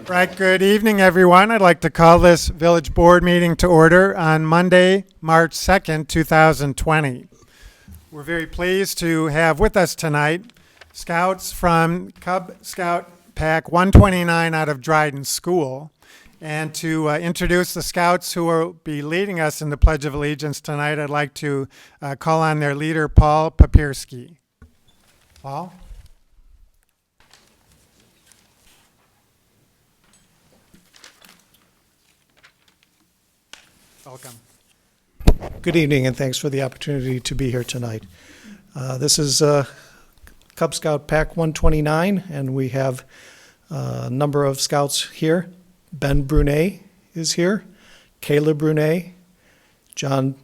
Right, good evening, everyone. I'd like to call this Village Board meeting to order on Monday, March 2nd, 2020. We're very pleased to have with us tonight Scouts from Cub Scout Pack 129 out of Dryden School. And to introduce the Scouts who will be leading us in the Pledge of Allegiance tonight, I'd like to call on their leader, Paul Papierski. Paul? Welcome. Good evening, and thanks for the opportunity to be here tonight. This is Cub Scout Pack 129, and we have a number of scouts here. Ben Brunet is here, Kayla Brunet, John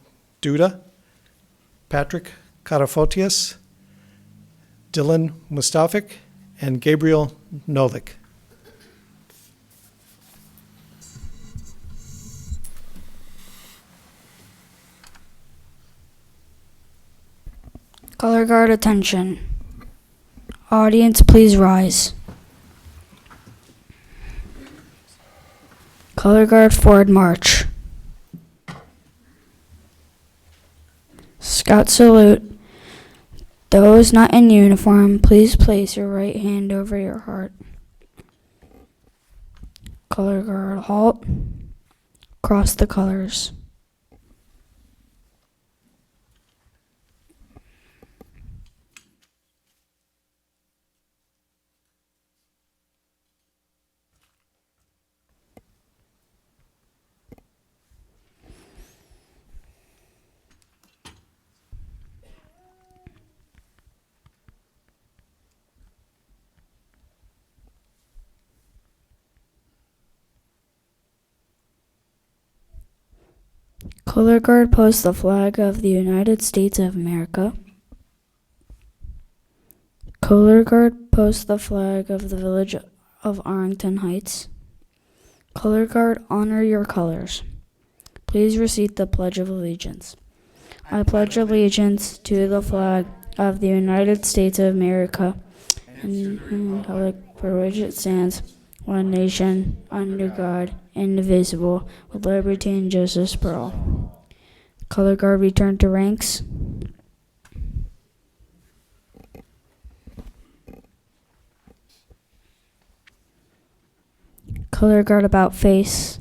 Duda, Patrick Karafotius, Dylan Mustafik, and Gabriel Novik. Color guard attention. Audience, please rise. Color guard forward march. Scout salute. Those not in uniform, please place your right hand over your heart. Color guard halt. Cross the colors. Color guard posts the flag of the United States of America. Color guard posts the flag of the village of Arlington Heights. Color guard honor your colors. Please recite the Pledge of Allegiance. I pledge allegiance to the flag of the United States of America and the republic for which it stands, one nation, under God, indivisible, with liberty and justice for all. Color guard return to ranks. Color guard about face.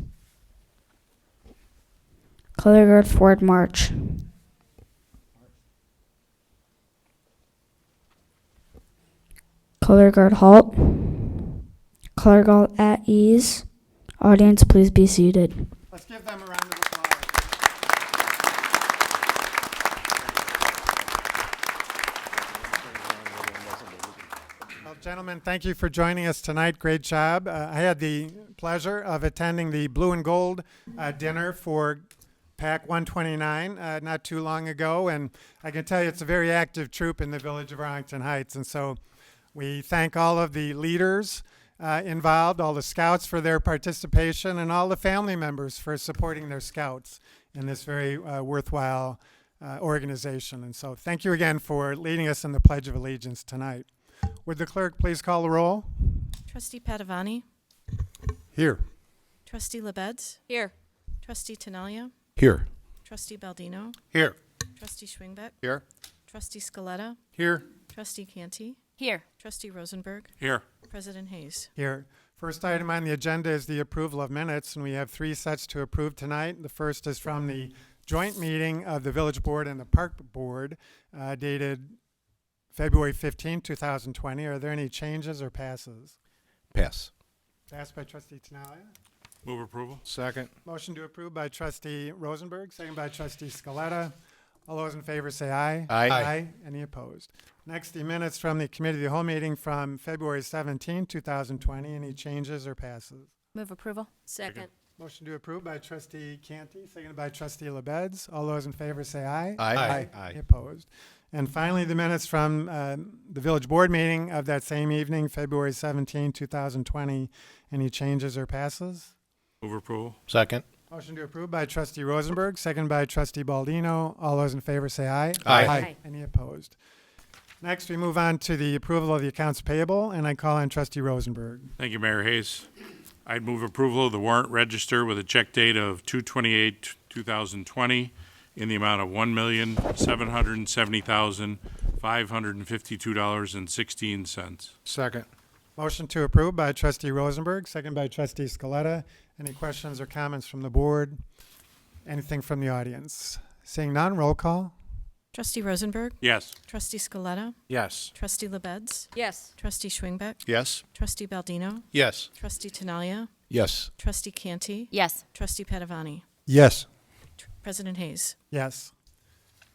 Color guard forward march. Color guard halt. Color guard at ease. Audience, please be seated. Let's give them a round of applause. Well, gentlemen, thank you for joining us tonight. Great job. I had the pleasure of attending the Blue and Gold dinner for Pack 129 not too long ago, and I can tell you it's a very active troop in the village of Arlington Heights, and so we thank all of the leaders involved, all the scouts for their participation, and all the family members for supporting their scouts in this very worthwhile organization. And so thank you again for leading us in the Pledge of Allegiance tonight. Would the clerk please call the roll? Trustee Padovani. Here. Trustee LaBedz. Here. Trustee TINAGLIA. Here. Trustee Baldino. Here. Trustee Schwingbeck. Here. Trustee Scaletta. Here. Trustee Canty. Here. Trustee Rosenberg. Here. President Hayes. Here. First item on the agenda is the approval of minutes, and we have 3 sets to approve tonight. The first is from the joint meeting of the Village Board and the Park Board dated February 15, 2020. Are there any changes or passes? Pass. Passed by Trustee Tenalia. Move approval. Second. Motion to approve by Trustee Rosenberg, second by Trustee Scaletta. All those in favor say aye. Aye. Aye. Any opposed? Next, the minutes from the Committee of the Whole meeting from February 17, 2020. Any changes or passes? Move approval. Second. Motion to approve by Trustee Canty, seconded by Trustee LaBedz. All those in favor say aye. Aye. Any opposed? And finally, the minutes from the Village Board meeting of that same evening, February 17, 2020. Any changes or passes? Move approval. Second. Motion to approve by Trustee Rosenberg, second by Trustee Baldino. All those in favor say aye. Aye. Aye. Any opposed? Next, we move on to the approval of the accounts payable, and I call on Trustee Rosenberg. Thank you, Mayor Hayes. I'd move approval of the warrant register with a check date of 2/28/2020 in the amount of $1,770,552.16. Second. Motion to approve by trustee Rosenberg, second by trustee Scaletta. Any questions or comments from the board? Anything from the audience? Seeing none, roll call. Trustee Rosenberg, Yes. Trustee Scaletta, Yes. Trustee LaBedz, Yes. Trustee Schwingbeck, Yes. Trustee Baldino, Yes. Trustee TINAGLIA, Yes. Trustee Canty, Yes. Trustee Padovani, Yes. President Hayes. Yes.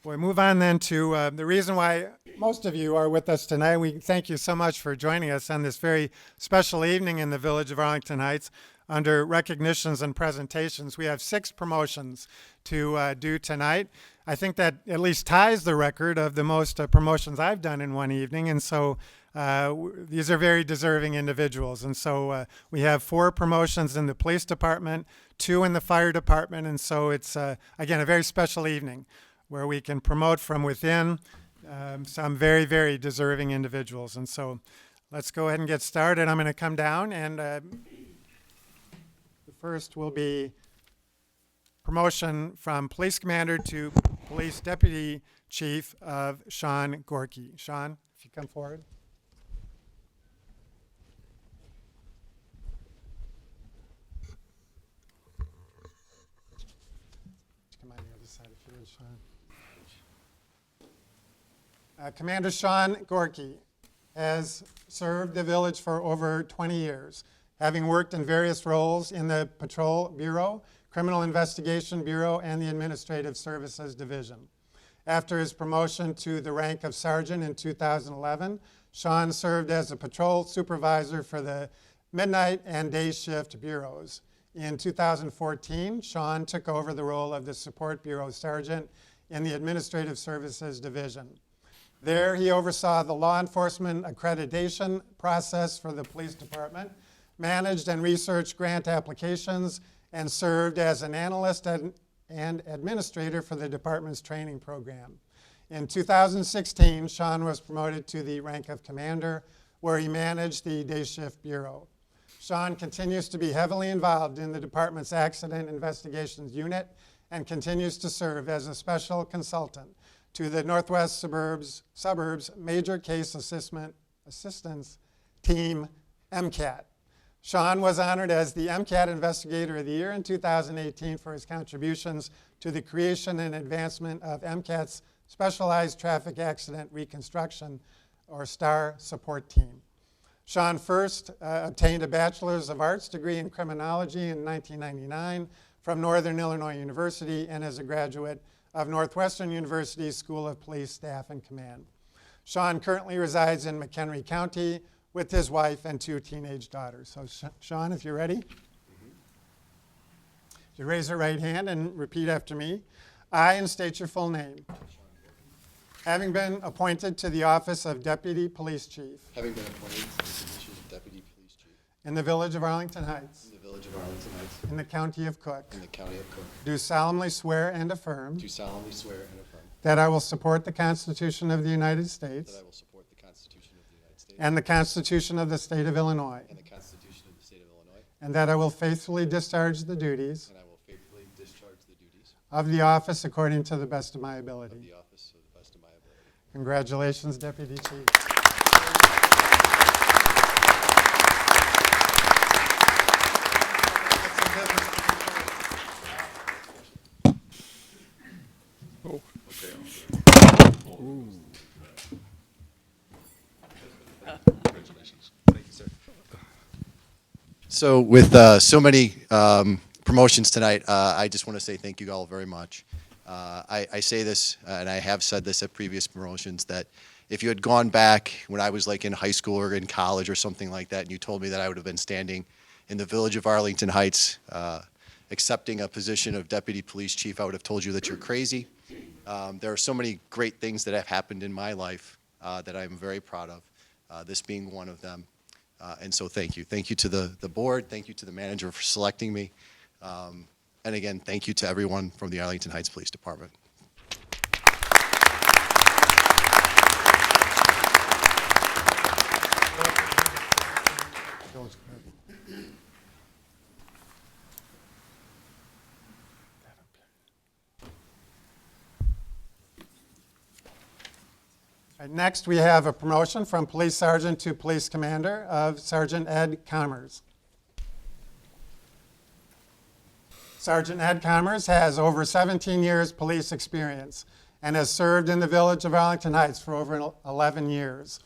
We move on then to the reason why most of you are with us tonight. We thank you so much for joining us on this very special evening in the village of Arlington Heights. Under recognitions and presentations, we have 6 promotions to do tonight. I think that at least ties the record of the most promotions I've done in one evening. And so these are very deserving individuals. And so we have 4 promotions in the police department, 2 in the fire department. And so it's, again, a very special evening where we can promote from within some very, very deserving individuals. And so let's go ahead and get started. I'm going to come down, and the first will be promotion from police commander to police deputy chief of Sean Gorky. Sean, if you come forward. Come on the other side if you would, Sean. Commander Sean Gorky has served the village for over 20 years, having worked in various roles in the Patrol Bureau, Criminal Investigation Bureau, and the Administrative Services Division. After his promotion to the rank of sergeant in 2011, Sean served as a patrol supervisor for the midnight and day shift bureaus. In 2014, Sean took over the role of the Support Bureau Sergeant in the Administrative Services Division. There, he oversaw the law enforcement accreditation process for the police department, managed and researched grant applications, and served as an analyst and administrator for the department's training program. In 2016, Sean was promoted to the rank of commander, where he managed the day shift bureau. Sean continues to be heavily involved in the department's accident investigations unit and continues to serve as a special consultant to the Northwest Suburbs Major Case Assistance Team, MCAT. Sean was honored as the MCAT Investigator of the Year in 2018 for his contributions to the creation and advancement of MCAT's Specialized Traffic Accident Reconstruction, or STAR, support team. Sean first obtained a Bachelor's of Arts degree in criminology in 1999 from Northern Illinois University and is a graduate of Northwestern University School of Police Staff and Command. Sean currently resides in McHenry County with his wife and 2 teenage daughters. So Sean, if you're ready, you raise your right hand and repeat after me. I, and state your full name. Having been appointed to the office of Deputy Police Chief Having been appointed to the position of Deputy Police Chief in the village of Arlington Heights, in the village of Arlington Heights, in the county of Cook, in the county of Cook, do solemnly swear and affirm do solemnly swear and affirm that I will support the Constitution of the United States that I will support the Constitution of the United States and the Constitution of the State of Illinois, and the Constitution of the State of Illinois, and that I will faithfully discharge the duties and I will faithfully discharge the duties of the office according to the best of my of ability. the office to the best of my ability. Congratulations, Deputy Chief. So with so many promotions tonight, I just want to say thank you all very much. I say this, and I have said this at previous promotions, that if you had gone back when I was like in high school or in college or something like that, and you told me that I would have been standing in the village of Arlington Heights accepting a position of Deputy Police Chief, I would have told you that you're crazy. There are so many great things that have happened in my life that I'm very proud of, this being one of them. And so thank you. Thank you to the board. Thank you to the manager for selecting me. And again, thank you to everyone from the Arlington Heights Police Department. Right, next, we have a promotion from Police Sergeant to Police Commander of Sergeant Ed Commerce. Sergeant Ed Commerce has over 17 years police experience and has served in the village of Arlington Heights for over 11 years.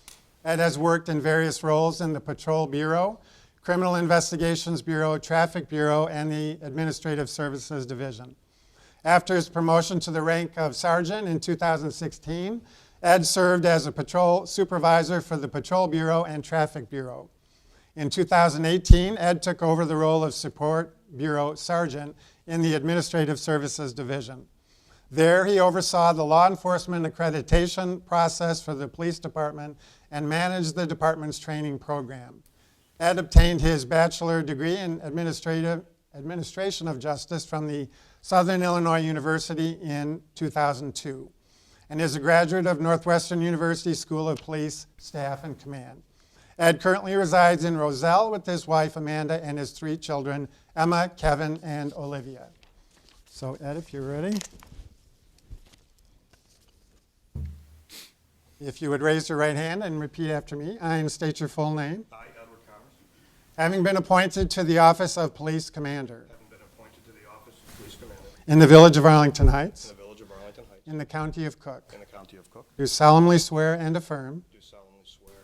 Ed has worked in various roles in the Patrol Bureau, Criminal Investigations Bureau, Traffic Bureau, and the Administrative Services Division. After his promotion to the rank of sergeant in 2016, Ed served as a patrol supervisor for the Patrol Bureau and Traffic Bureau. In 2018, Ed took over the role of Support Bureau Sergeant in the Administrative Services Division. There, he oversaw the law enforcement accreditation process for the police department and managed the department's training program. Ed obtained his bachelor degree in administration of justice from the Southern Illinois University in 2002 and is a graduate of Northwestern University School of Police Staff and Command. Ed currently resides in Roselle with his wife Amanda and his 3 children, Emma, Kevin, and Olivia. So Ed, if you're ready. If you would raise your right hand and repeat after me, I, and state your full name. I, Edward Commerce, Having been appointed to the office of Police Commander having been appointed to the office of Police Commander in the village of Arlington in Heights, the village of Arlington Heights, in the county of Cook, in the county of Cook, do solemnly swear and affirm do solemnly swear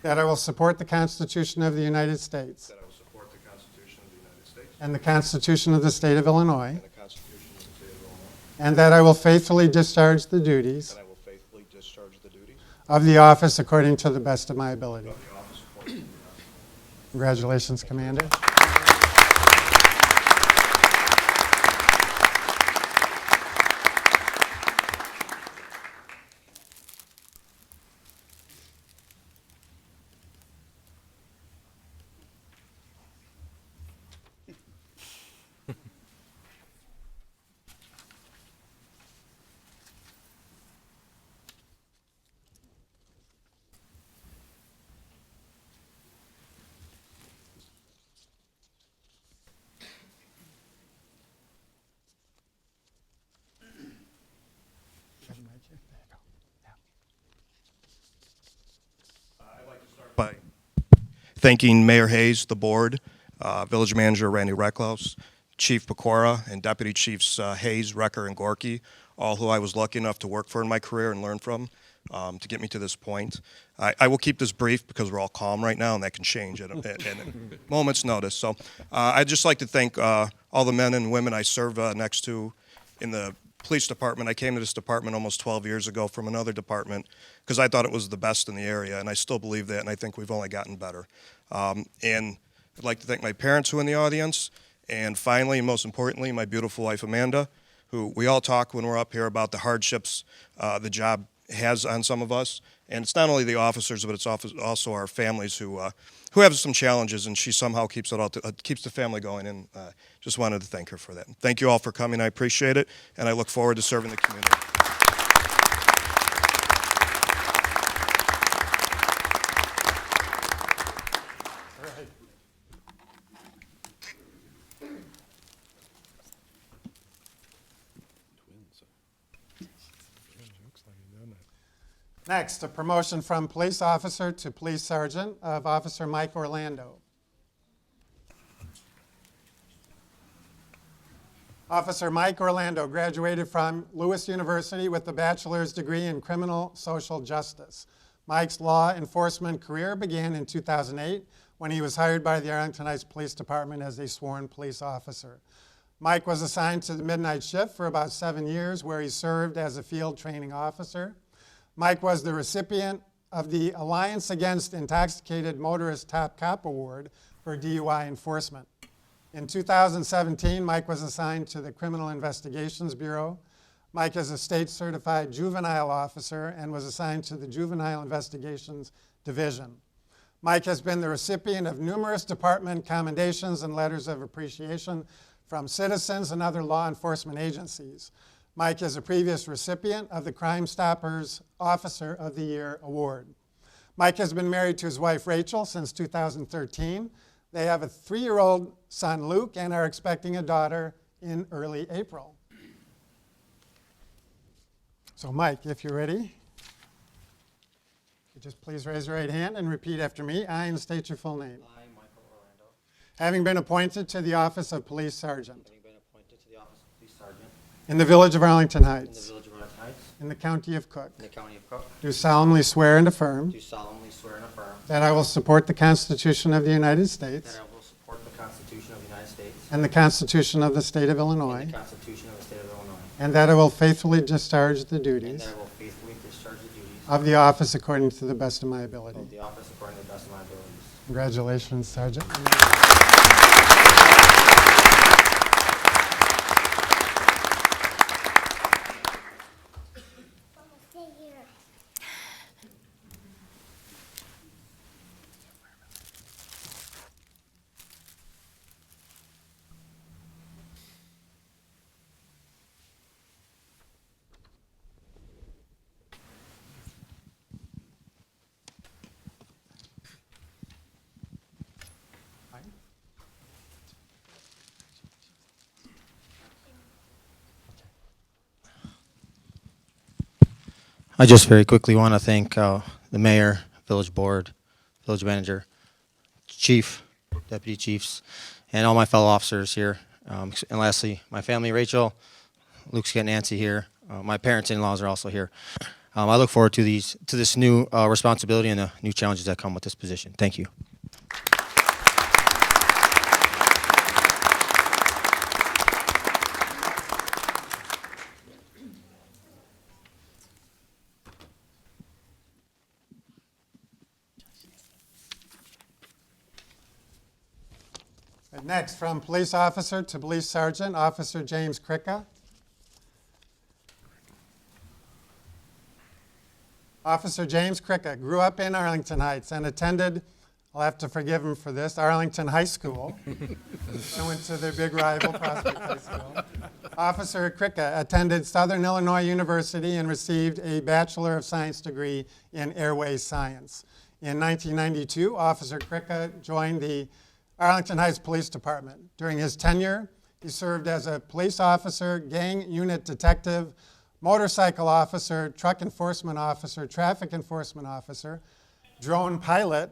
that I will support the Constitution of the United States that I will support the Constitution of the United States and the Constitution of the State of Illinois, and the Constitution of the State of Illinois, and that I will faithfully discharge the duties and I will faithfully discharge the duties of the office according to the best of my ability. of the office according to the best. Congratulations, Commander. By thanking Mayor Hayes, the board, Village Manager Randy RECKLAUS, Chief Pecora, and Deputy Chiefs Hayes, Recker, and Gorky, all who I was lucky enough to work for in my career and learn from to get me to this point. I will keep this brief because we're all calm right now, and that can change at a moment's notice. So I'd just like to thank all the men and women I serve next to in the police department. I came to this department almost 12 years ago from another department because I thought it was the best in the area, and I still believe that, and I think we've only gotten better. And I'd like to thank my parents who are in the audience, and finally, and most importantly, my beautiful wife Amanda, who we all talk when we're up here about the hardships the job has on some of us. And it's not only the officers, but it's also our families who have some challenges, and she somehow keeps it all keeps the family going. And just wanted to thank her for that. Thank you all for coming. I appreciate it, and I look forward to serving the community. Next, a promotion from police officer to police sergeant of Officer Mike Orlando. Officer Mike Orlando graduated from Lewis University with a bachelor's degree in criminal social justice. Mike's law enforcement career began in 2008 when he was hired by the Arlington Heights Police Department as a sworn police officer. Mike was assigned to the midnight shift for about 7 years, where he served as a field training officer. Mike was the recipient of the Alliance Against Intoxicated Motorists Top Cop Award for DUI enforcement. In 2017, Mike was assigned to the Criminal Investigations Bureau. Mike is a state-certified juvenile officer and was assigned to the Juvenile Investigations Division. Mike has been the recipient of numerous department commendations and letters of appreciation from citizens and other law enforcement agencies. Mike is a previous recipient of the Crime Stoppers Officer of the Year Award. Mike has been married to his wife Rachel since 2013. They have a 3-year-old son, Luke, and are expecting a daughter in early April. So Mike, if you're ready. Just please raise your right hand and repeat after me. I, and state your full name. I, Michael Orlando, Having been appointed to the office of Police Sergeant having been appointed to the office of Police Sergeant in the Village of Arlington in the Heights, Village of Arlington Heights, in the County of Cook, in the County of Cook, do solemnly swear and affirm do solemnly swear and affirm that I will support the Constitution of the United States that I will support the Constitution of the United States and the Constitution of the State of and Illinois, the Constitution of the State of Illinois, and that I will faithfully discharge the and duties that I will faithfully discharge the duties of the office according to the best of my ability. of the office according to the best of my abilities. Congratulations, Sergeant. I just very quickly want to thank the mayor, village board, village manager, chief, deputy chiefs, and all my fellow officers here. And lastly, my family, Rachel, Luke's got Nancy here. My parents-in-laws are also here. I look forward to this new responsibility and the new challenges that come with this position. Thank you. Next, from police officer to police sergeant, Officer James Kricka. Officer James Kricka grew up in Arlington Heights and attended, I'll have to forgive him for this, Arlington High School. I went to their big rival, Prospect High School. Officer Kricka attended Southern Illinois University and received a Bachelor of Science degree in Airway Science. In 1992, Officer Kricka joined the Arlington Heights Police Department. During his tenure, he served as a police officer, gang unit detective, motorcycle officer, truck enforcement officer, traffic enforcement officer, drone pilot,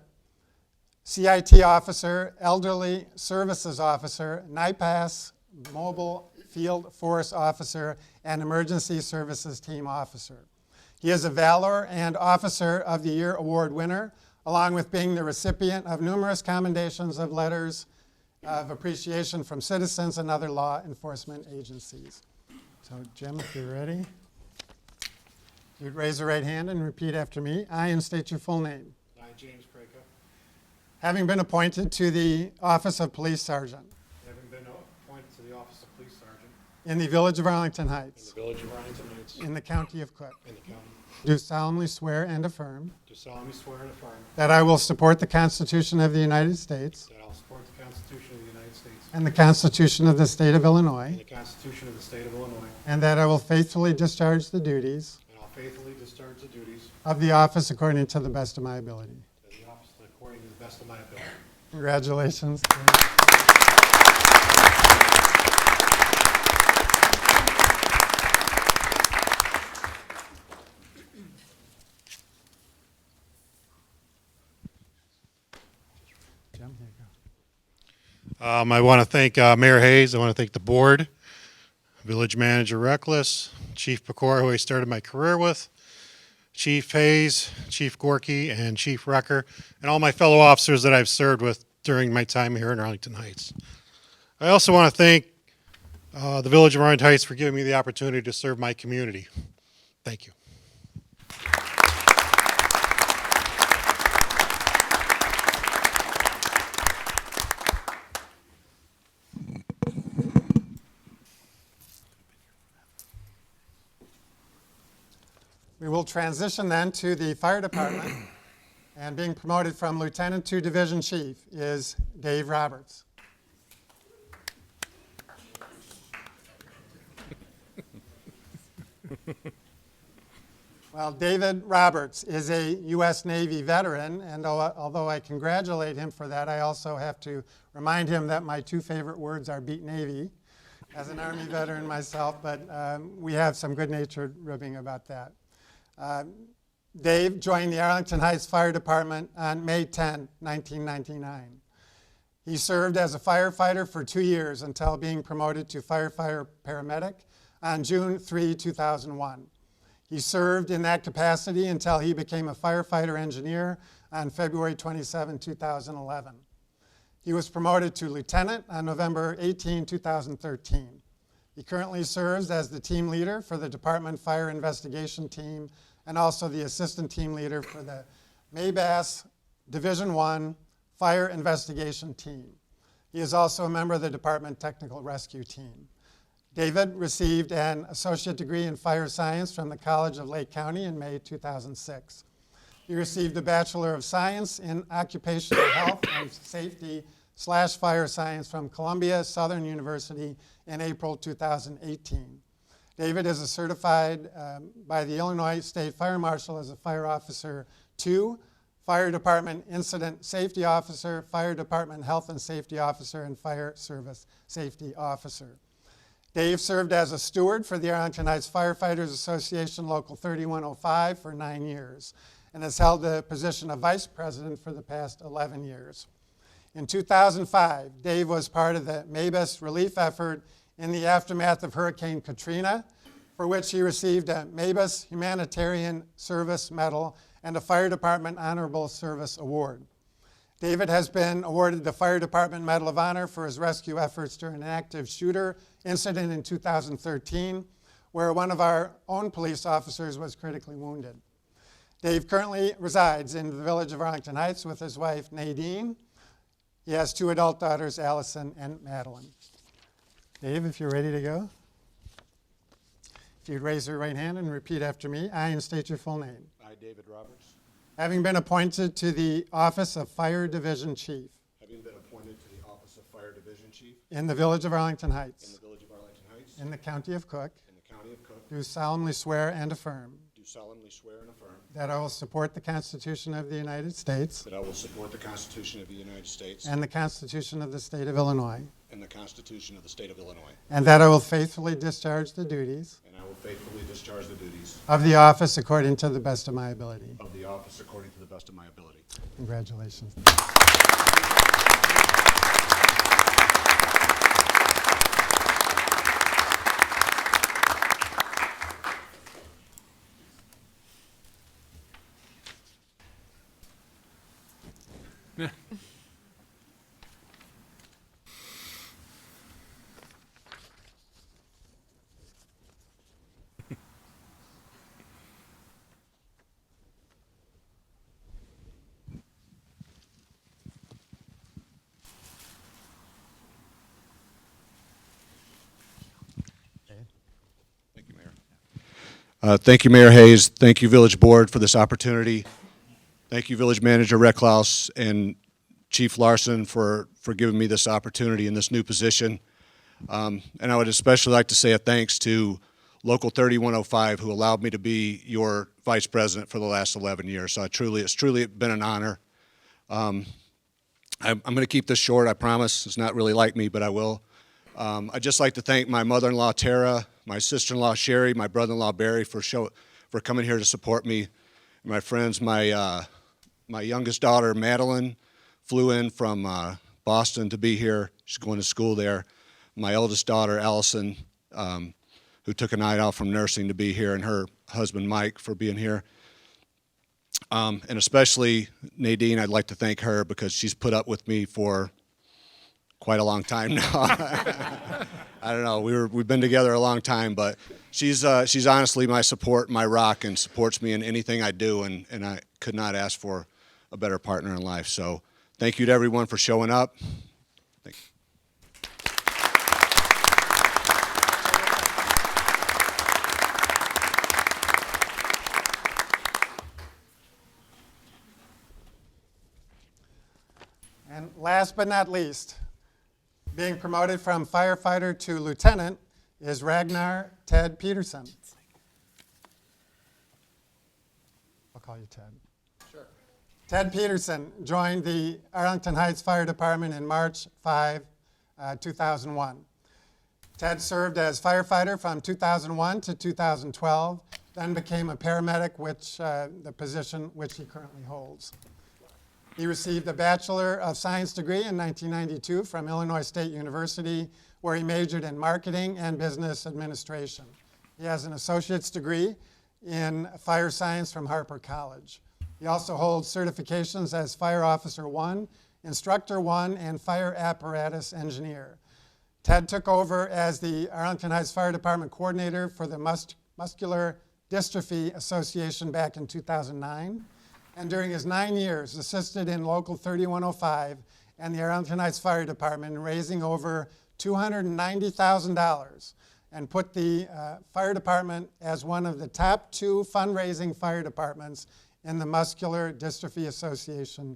CIT officer, elderly services officer, NIPAS, mobile field force officer, and emergency services team officer. He is a Valor and Officer of the Year award winner, along with being the recipient of numerous commendations of letters of appreciation from citizens and other law enforcement agencies. So, Jim, if you're ready, you'd raise your right hand and repeat after me. I, and state your full name. I, James Kraka, Having been appointed to the office of Police Sergeant having been appointed to the office of Police Sergeant in the Village of Arlington in Heights, the Village of Arlington Heights, in the County of Cook, in the county, do solemnly swear and affirm do solemnly swear and affirm that I will support the Constitution of the United States that I will support the Constitution of the United States and the Constitution of the State of and Illinois, the Constitution of the State of Illinois, and that I will faithfully discharge the duties and I'll faithfully discharge the duties of the office according to the best of my ability. of the office according to the best of my ability. Congratulations. Jim, here you go. I want to thank Mayor Hayes. I want to thank the board, Village Manager Reckless, Chief Pecora, who I started my career with, Chief Hayes, Chief Gorky, and Chief Recker, and all my fellow officers that I've served with during my time here in Arlington Heights. I also want to thank the Village of Arlington Heights for giving me the opportunity to serve my community. Thank you. We will transition then to the fire department, and being promoted from lieutenant to division chief is Dave Roberts. Well, David Roberts is a U.S. Navy veteran, and although I congratulate him for that, I also have to remind him that my two favorite words are beat Navy, as an Army veteran myself, but we have some good-natured ribbing about that. Dave joined the Arlington Heights Fire Department on May 10, 1999. He served as a firefighter for 2 years until being promoted to firefighter paramedic on June 3, 2001. He served in that capacity until he became a firefighter engineer on February 27, 2011. He was promoted to lieutenant on November 18, 2013. He currently serves as the team leader for the Department Fire Investigation Team and also the assistant team leader for the Maybass Division I Fire Investigation Team. He is also a member of the Department Technical Rescue Team. David received an associate degree in fire science from the College of Lake County in May 2006. He received a Bachelor of Science in Occupational Health and Safety / Fire Science from Columbia Southern University in April 2018. David is a certified by the Illinois State Fire Marshal as a Fire Officer 2, Fire Department Incident Safety Officer, Fire Department Health and Safety Officer, and Fire Service Safety Officer. Dave served as a steward for the Arlington Heights Firefighters Association Local 3105 for 9 years and has held the position of Vice President for the past 11 years. In 2005, Dave was part of the Maybass relief effort in the aftermath of Hurricane Katrina, for which he received a Maybass Humanitarian Service Medal and a Fire Department Honorable Service Award. David has been awarded the Fire Department Medal of Honor for his rescue efforts during an active shooter incident in 2013, where one of our own police officers was critically wounded. Dave currently resides in the village of Arlington Heights with his wife, Nadine. He has 2 adult daughters, Allison and Madeline. Dave, if you're ready to go. If you'd raise your right hand and repeat after me, I, and state your full name. I, David Roberts. Having been appointed to the office of Fire Division Chief Having been appointed to the office of Fire Division Chief in the village of Arlington in Heights, the village of Arlington Heights, in the county of Cook, in the county of Cook, do solemnly swear and affirm do solemnly swear and affirm that I will support the Constitution of the United States that I will support the Constitution of the United States and the Constitution of the State of Illinois, and the Constitution of the State of Illinois, and that I will faithfully discharge the duties and I will faithfully discharge the duties of the office according to the best of my ability. of the office according to the best of my ability. Congratulations. Thank you, Mayor Hayes. Thank you, Village Board, for this opportunity. Thank you, Village Manager RECKLAUS and Chief Larson for giving me this opportunity in this new position. And I would especially like to say a thanks to Local 3105, who allowed me to be your Vice President for the last 11 years. So it's truly been an honor. I'm going to keep this short, I promise. It's not really like me, but I will. I'd just like to thank my mother-in-law, Tara, my sister-in-law, Sherry, my brother-in-law, Barry, for coming here to support me. My friends, my youngest daughter, Madeline, flew in from Boston to be here. She's going to school there. My eldest daughter, Allison, who took a night off from nursing to be here, and her husband, Mike, for being here. And especially Nadine, I'd like to thank her because she's put up with me for quite a long time now. I don't know. We've been together a long time, but she's honestly my support, my rock, and supports me in anything I do, and I could not ask for a better partner in life. So thank you to everyone for showing up. Thank you. And last but not least, being promoted from firefighter to lieutenant is Ragnar Ted Peterson. I'll call you Ted. Sure. Ted Peterson joined the Arlington Heights Fire Department in March 5, 2001. Ted served as firefighter from 2001 to 2012, then became a paramedic, the position which he currently holds. He received a Bachelor of Science degree in 1992 from Illinois State University, where he majored in marketing and business administration. He has an associate's degree in fire science from Harper College. He also holds certifications as Fire Officer 1, Instructor 1, and Fire Apparatus Engineer. Ted took over as the Arlington Heights Fire Department Coordinator for the Muscular Dystrophy Association back in 2009. And during his 9 years, assisted in Local 3105 and the Arlington Heights Fire Department in raising over $290,000 and put the fire department as one of the top 2 fundraising fire departments in the Muscular Dystrophy Association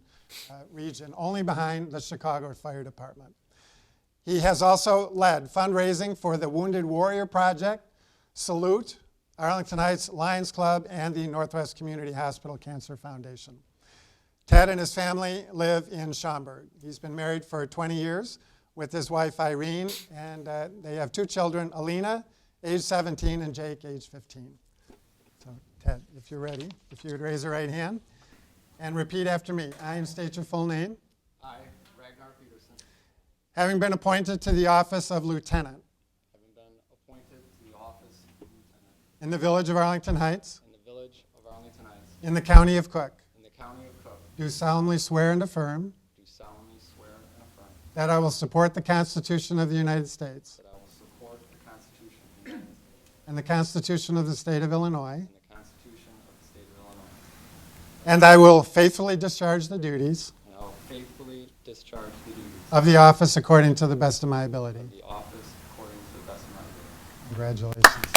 region, only behind the Chicago Fire Department. He has also led fundraising for the Wounded Warrior Project, Salute, Arlington Heights Lions Club, and the Northwest Community Hospital Cancer Foundation. Ted and his family live in Schaumburg. He's been married for 20 years with his wife Irene, and they have 2 children, Alina, age 17, and Jake, age 15. So Ted, if you're ready, if you would raise your right hand and repeat after me. I, and state your full name. I, Ragnar Peterson. Having been appointed to the office of lieutenant. Having been appointed to the office of lieutenant. In the village of Arlington Heights. In the village of Arlington Heights. In the county of Cook. In the county of Cook. Do solemnly swear and affirm. Do solemnly swear and affirm. That I will support the Constitution of the United States. That I will support the Constitution of the United States. And the Constitution of the State of Illinois. And the Constitution of the State of Illinois. And I will faithfully discharge the duties. And I will faithfully discharge the duties. Of the office according to the best of my ability. Of the office according to the best of my ability. Congratulations.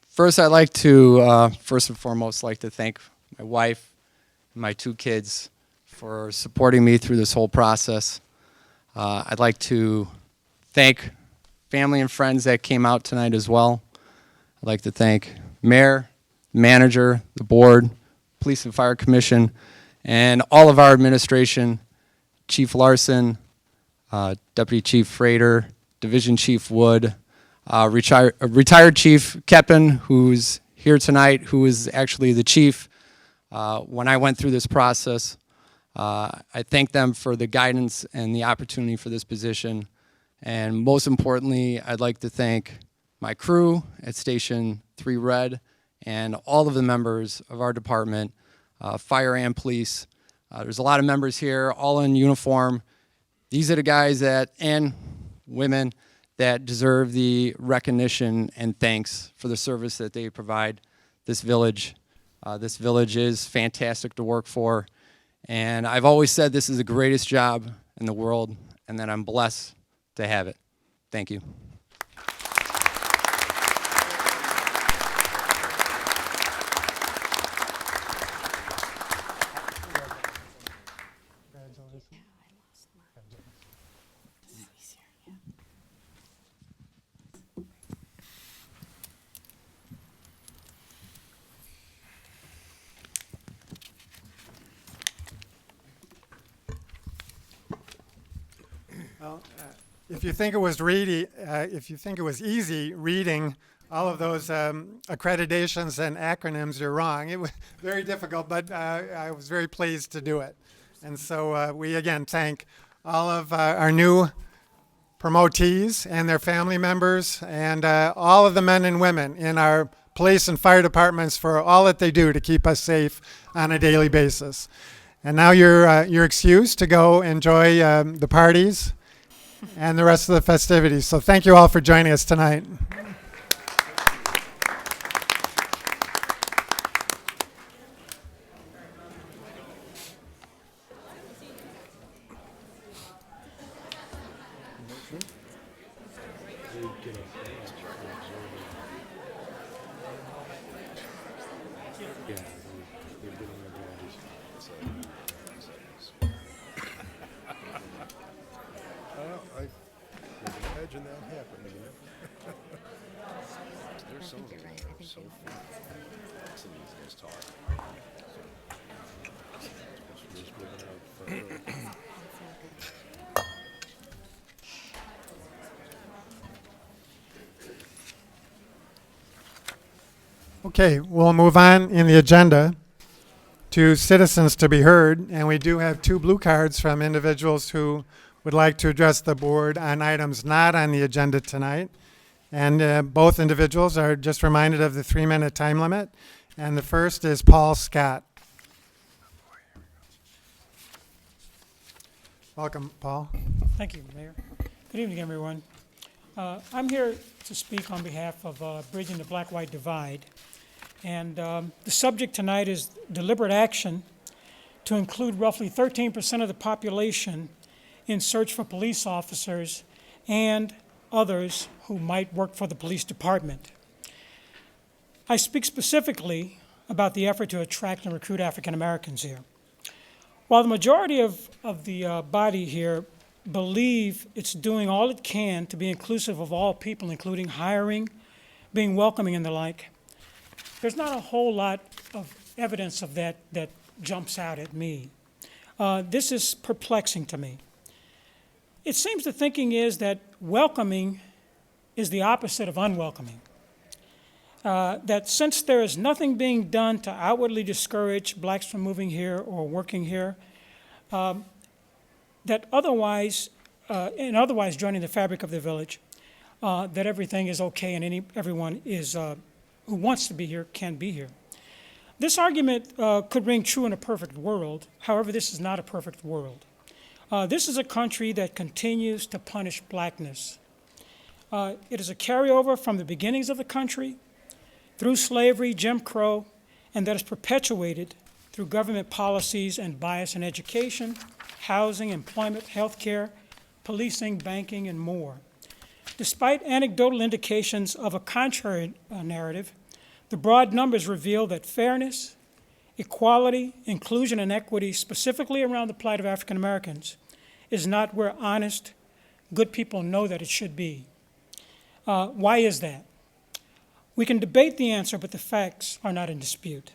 First, I'd like to, first and foremost, like to thank my wife and my 2 kids for supporting me through this whole process. I'd like to thank family and friends that came out tonight as well. I'd like to thank Mayor, Manager, the Board, Police and Fire Commission, and all of our administration, Chief Larson, Deputy Chief Frater, Division Chief Wood, retired Chief Keppen, who's here tonight, who is actually the chief when I went through this process. I thank them for the guidance and the opportunity for this position. And most importantly, I'd like to thank my crew at Station 3 Red and all of the members of our department, fire and police. There's a lot of members here, all in uniform. These are the guys that, and women, that deserve the recognition and thanks for the service that they provide this village. This village is fantastic to work for, and I've always said this is the greatest job in the world, and that I'm blessed to have it. Thank you. Well, if you think it was easy reading all of those accreditations and acronyms, you're wrong. It was very difficult, but I was very pleased to do it. And so we again thank all of our new promotees and their family members and all of the men and women in our police and fire departments for all that they do to keep us safe on a daily basis. And now you're excused to go enjoy the parties and the rest of the festivities. So thank you all for joining us tonight. Imagine that happening. There's some of them that are so funny. Some of these guys talk. Just moving out further. Okay, we'll move on in the agenda to citizens to be heard, and we do have 2 blue cards from individuals who would like to address the board on items not on the agenda tonight. And both individuals are just reminded of the 3-minute time limit. And the first is Paul Scott. Welcome, Paul. Thank you, Mayor. Good evening, everyone. I'm here to speak on behalf of Bridging the Black-White Divide. And the subject tonight is deliberate action to include roughly 13% of the population in search for police officers and others who might work for the police department. I speak specifically about the effort to attract and recruit African Americans here. While the majority of the body here believe it's doing all it can to be inclusive of all people, including hiring, being welcoming and the like, there's not a whole lot of evidence of that that jumps out at me. This is perplexing to me. It seems the thinking is that welcoming is the opposite of unwelcoming. That since there is nothing being done to outwardly discourage blacks from moving here or working here, that otherwise joining the fabric of the village, that everything is okay and everyone is who wants to be here can be here. This argument could ring true in a perfect world. However, this is not a perfect world. This is a country that continues to punish blackness. It is a carryover from the beginnings of the country, through slavery, Jim Crow, and that is perpetuated through government policies and bias in education, housing, employment, healthcare, policing, banking, and more. Despite anecdotal indications of a contrary narrative, the broad numbers reveal that fairness, equality, inclusion, and equity, specifically around the plight of African Americans, is not where honest, good people know that it should be. Why is that? We can debate the answer, but the facts are not in dispute.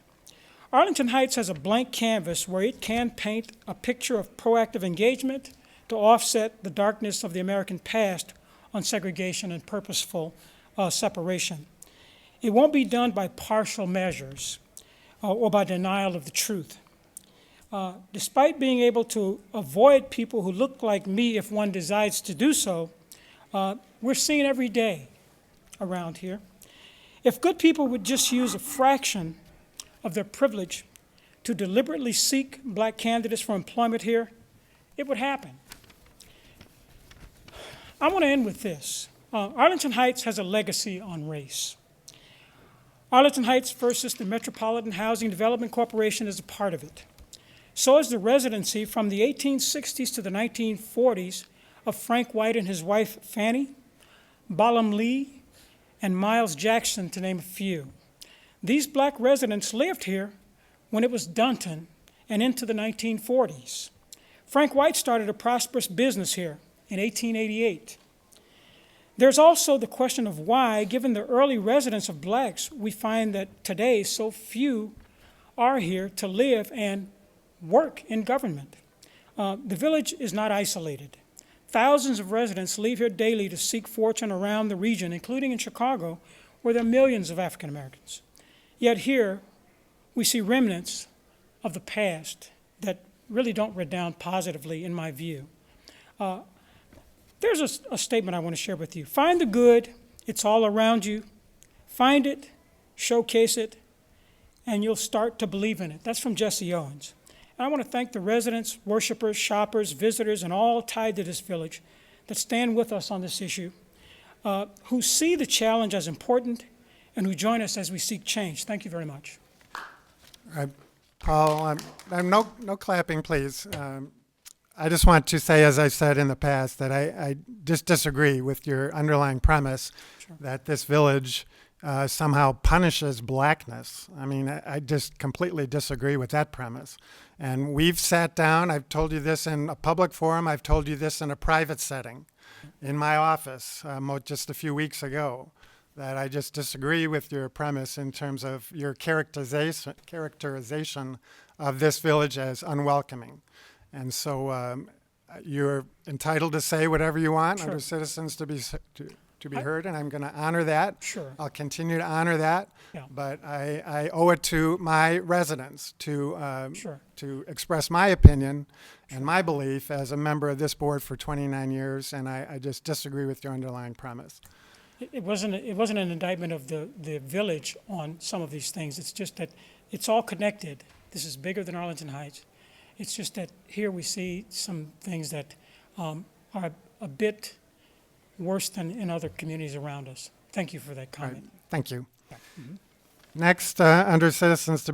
Arlington Heights has a blank canvas where it can paint a picture of proactive engagement to offset the darkness of the American past on segregation and purposeful separation. It won't be done by partial measures or by denial of the truth. Despite being able to avoid people who look like me if one decides to do so, we're seeing every day around here. If good people would just use a fraction of their privilege to deliberately seek black candidates for employment here, it would happen. I want to end with this. Arlington Heights has a legacy on race. Arlington Heights versus the Metropolitan Housing Development Corporation is a part of it. So is the residency from the 1860s to the 1940s of Frank White and his wife Fannie, Balaam Lee, and Miles Jackson, to name a few. These black residents lived here when it was Dunton and into the 1940s. Frank White started a prosperous business here in 1888. There's also the question of why, given the early residence of blacks, we find that today so few are here to live and work in government. The village is not isolated. Thousands of residents leave here daily to seek fortune around the region, including in Chicago, where there are millions of African Americans. Yet here, we see remnants of the past that really don't redound positively, in my view. There's a statement I want to share with you. Find the good, it's all around you. Find it, showcase it, and you'll start to believe in it. That's from Jesse Owens. And I want to thank the residents, worshipers, shoppers, visitors, and all tied to this village that stand with us on this issue, who see the challenge as important and who join us as we seek change. Thank you very much. All right, Paul, no clapping, please. I just want to say, as I've said in the past, that I just disagree with your underlying premise that this village somehow punishes blackness. I mean, I just completely disagree with that premise. And we've sat down, I've told you this in a public forum, I've told you this in a private setting, in my office just a few weeks ago, that I just disagree with your premise in terms of your characterization of this village as unwelcoming. And so you're entitled to say whatever you want Sure. under citizens to be heard, and I'm going to honor that. Sure. I'll continue to honor that. Yeah. But I owe it to my residents Sure. to express my opinion and my belief as a member of this board for 29 years, and I just disagree with your underlying premise. It wasn't an indictment of the village on some of these things. It's just that it's all connected. This is bigger than Arlington Heights. It's just that here we see some things that are a bit worse than in other communities around us. Thank you for that All right. comment. Thank you. Mhm. Next, under citizens to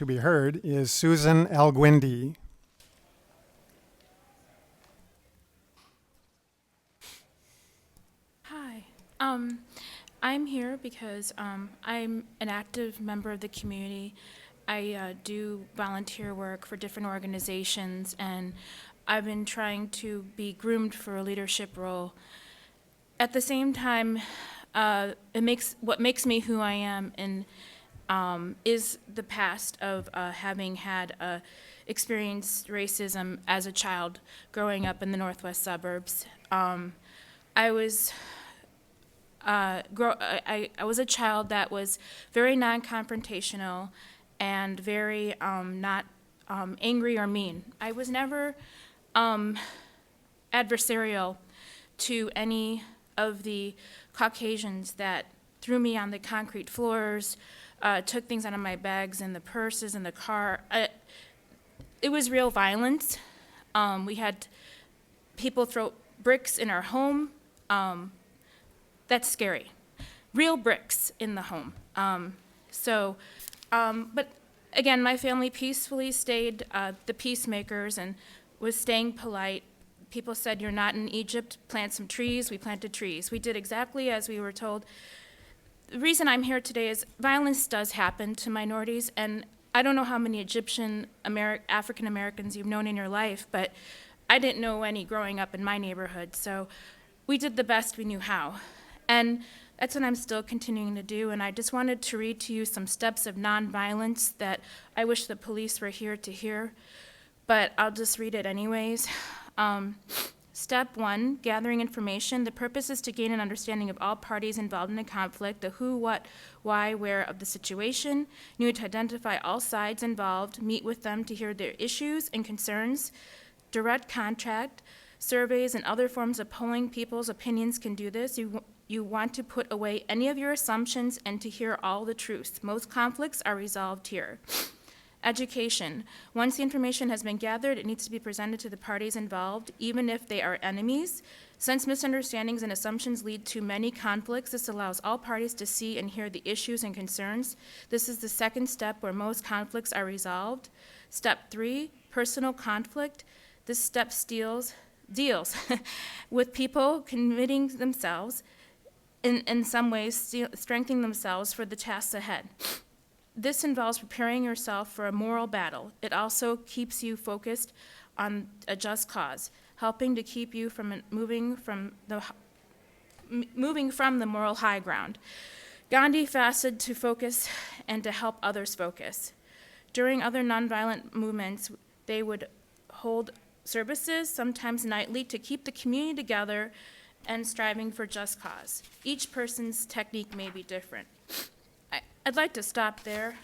be heard is Susan Elguindi. Hi. I'm here because I'm an active member of the community. I do volunteer work for different organizations, and I've been trying to be groomed for a leadership role. At the same time, what makes me who I am and is the past of having had experienced racism as a child growing up in the northwest suburbs. I was a child that was very non-confrontational and very not angry or mean. I was never adversarial to any of the Caucasians that threw me on the concrete floors, took things out of my bags and the purses in the car. It was real violence. We had people throw bricks in our home. That's scary. Real bricks in the home. But again, my family peacefully stayed the peacemakers and was staying polite. People said, "You're not in Egypt, plant some trees." We planted trees. We did exactly as we were told. The reason I'm here today is violence does happen to minorities, and I don't know how many African Americans you've known in your life, but I didn't know any growing up in my neighborhood, so we did the best we knew how. And that's what I'm still continuing to do, and I just wanted to read to you some steps of nonviolence that I wish the police were here to hear, but I'll just read it anyways. Step 1, gathering information. The purpose is to gain an understanding of all parties involved in a conflict, the who, what, why, where of the situation. You need to identify all sides involved, meet with them to hear their issues and concerns. Direct contact, surveys, and other forms of polling people's opinions can do this. You want to put away any of your assumptions and to hear all the truth. Most conflicts are resolved here. Education. Once the information has been gathered, it needs to be presented to the parties involved, even if they are enemies. Since misunderstandings and assumptions lead to many conflicts, this allows all parties to see and hear the issues and concerns. This is the second step where most conflicts are resolved. Step 3, personal conflict. This step deals with people committing themselves, in some ways strengthening themselves for the tasks ahead. This involves preparing yourself for a moral battle. It also keeps you focused on a just cause, helping to keep you from moving from the moral high ground. Gandhi fasted to focus and to help others focus. During other nonviolent movements, they would hold services, sometimes nightly, to keep the community together and striving for just cause. Each person's technique may be different. I'd like to stop there.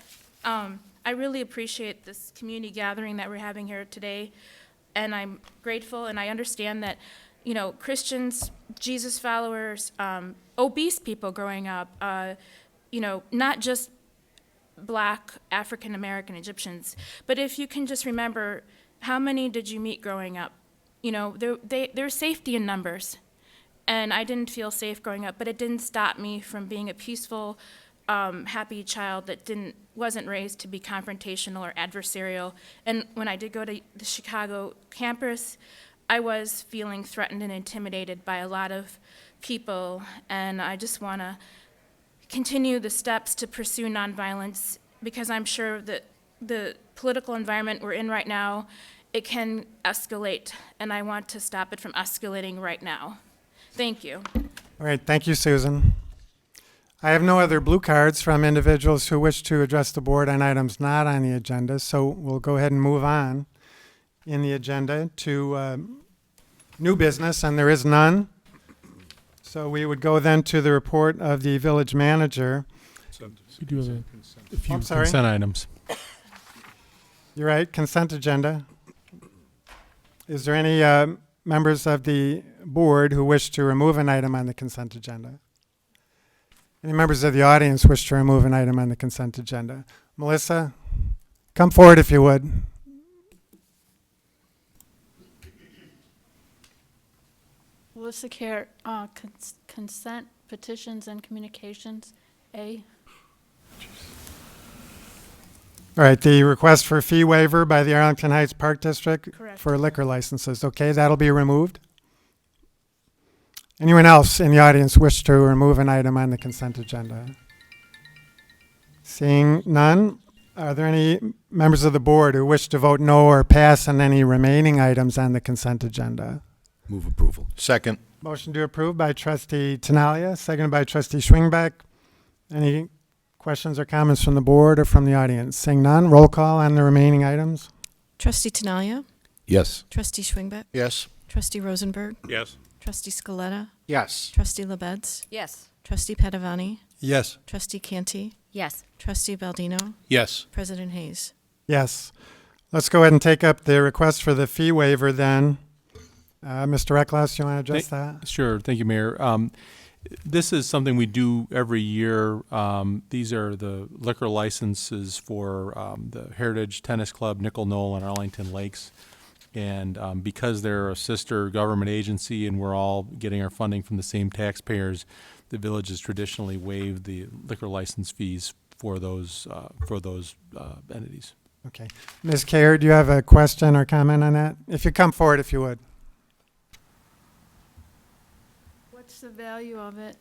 I really appreciate this community gathering that we're having here today, and I'm grateful, and I understand that, Christians, Jesus followers, obese people growing up, not just Black African American Egyptians, but if you can just remember, how many did you meet growing up? There's safety in numbers, and I didn't feel safe growing up, but it didn't stop me from being a peaceful, happy child that wasn't raised to be confrontational or adversarial. And when I did go to the Chicago campus, I was feeling threatened and intimidated by a lot of people, and I just want to continue the steps to pursue nonviolence, because I'm sure that the political environment we're in right now, it can escalate, and I want to stop it from escalating right now. Thank you. All right, thank you, Susan. I have no other blue cards from individuals who wish to address the board on items not on the agenda, so we'll go ahead and move on in the agenda to new business, and there is none. So we would go then to the report of the village manager. We do have a few I'm sorry. consent items. You're right, consent agenda. Is there any members of the board who wish to remove an item on the consent agenda? Any members of the audience wish to remove an item on the consent agenda? Melissa, come forward if you would. Melissa Care, consent, petitions, and communications, A. All right, the request for fee waiver by the Arlington Heights Park District Correct. for liquor licenses. Okay, that'll be removed. Anyone else in the audience wish to remove an item on the consent agenda? Seeing none, are there any members of the board who wish to vote no or pass on any remaining items on the consent agenda? Move approval. Second. Motion to approve by trustee TINAGLIA, seconded by trustee Schwingbeck. Any questions or comments from the board or from the audience? Seeing none, roll call on the remaining items. Trustee TINAGLIA. Yes. Trustee Schwingbeck. Yes. Trustee Rosenberg. Yes. Trustee Scaletta. Yes. Trustee LaBedz. Yes. Trustee Padovani. Yes. Trustee Canty. Yes. Trustee Baldino. Yes. President Hayes. Yes. Let's go ahead and take up the request for the fee waiver then. Mr. RECKLAUS, you want to address that? Sure. Thank you, Mayor. This is something we do every year. These are the liquor licenses for the Heritage Tennis Club, Nickel Knoll, and Arlington Lakes. And because they're a sister government agency and we're all getting our funding from the same taxpayers, the village has traditionally waived the liquor license fees for those entities. Okay. Ms. Care, do you have a question or comment on that? If you come forward, if you would. What's the value of it?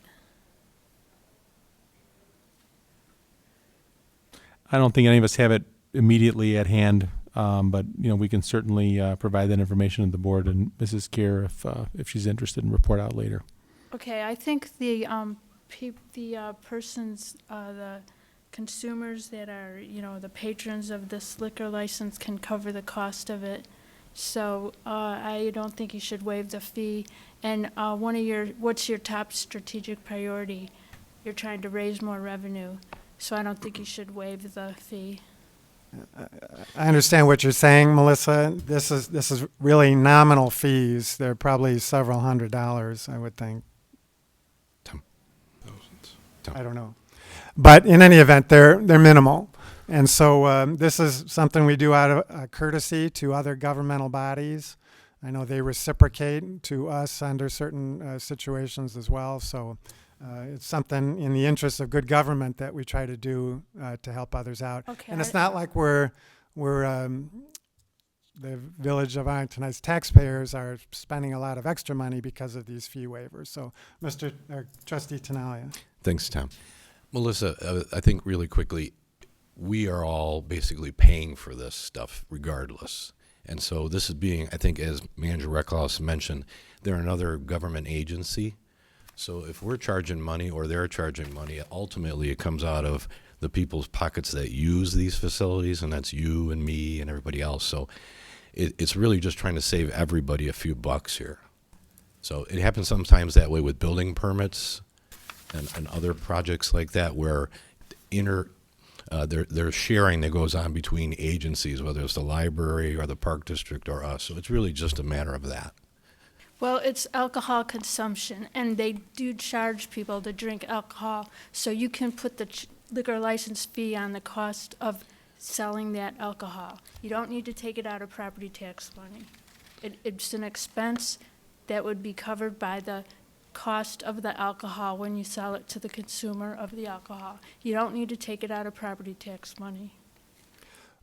I don't think any of us have it immediately at hand, but we can certainly provide that information to the board and Mrs. Care if she's interested and report out later. Okay, I think the persons, the consumers that are, the patrons of this liquor license can cover the cost of it. So I don't think you should waive the fee. And what's your top strategic priority? You're trying to raise more revenue. So I don't think you should waive the fee. I understand what you're saying, Melissa. This is really nominal fees. They're probably several $100s, I would think. I don't know. But in any event, they're minimal. And so this is something we do out of courtesy to other governmental bodies. I know they reciprocate to us under certain situations as well. So it's something in the interest of good government that we try to do to help others out. Okay, and it's not like we're the Village of Arlington Heights taxpayers are spending a lot of extra money because of these fee waivers. So, Trustee TINAGLIA. Thanks, Tom. Melissa, I think really quickly, we are all basically paying for this stuff regardless. And so this is being, I think, as Manager RECKLAUS mentioned, they're another government agency. So if we're charging money or they're charging money, ultimately it comes out of the people's pockets that use these facilities, and that's you and me and everybody else. So it's really just trying to save everybody a few bucks here. So it happens sometimes that way with building permits and other projects like that, where there's sharing that goes on between agencies, whether it's the library or the park district or us. So it's really just a matter of that. Well, it's alcohol consumption, and they do charge people to drink alcohol, so you can put the liquor license fee on the cost of selling that alcohol. You don't need to take it out of property tax money. It's an expense that would be covered by the cost of the alcohol when you sell it to the consumer of the alcohol. You don't need to take it out of property tax money.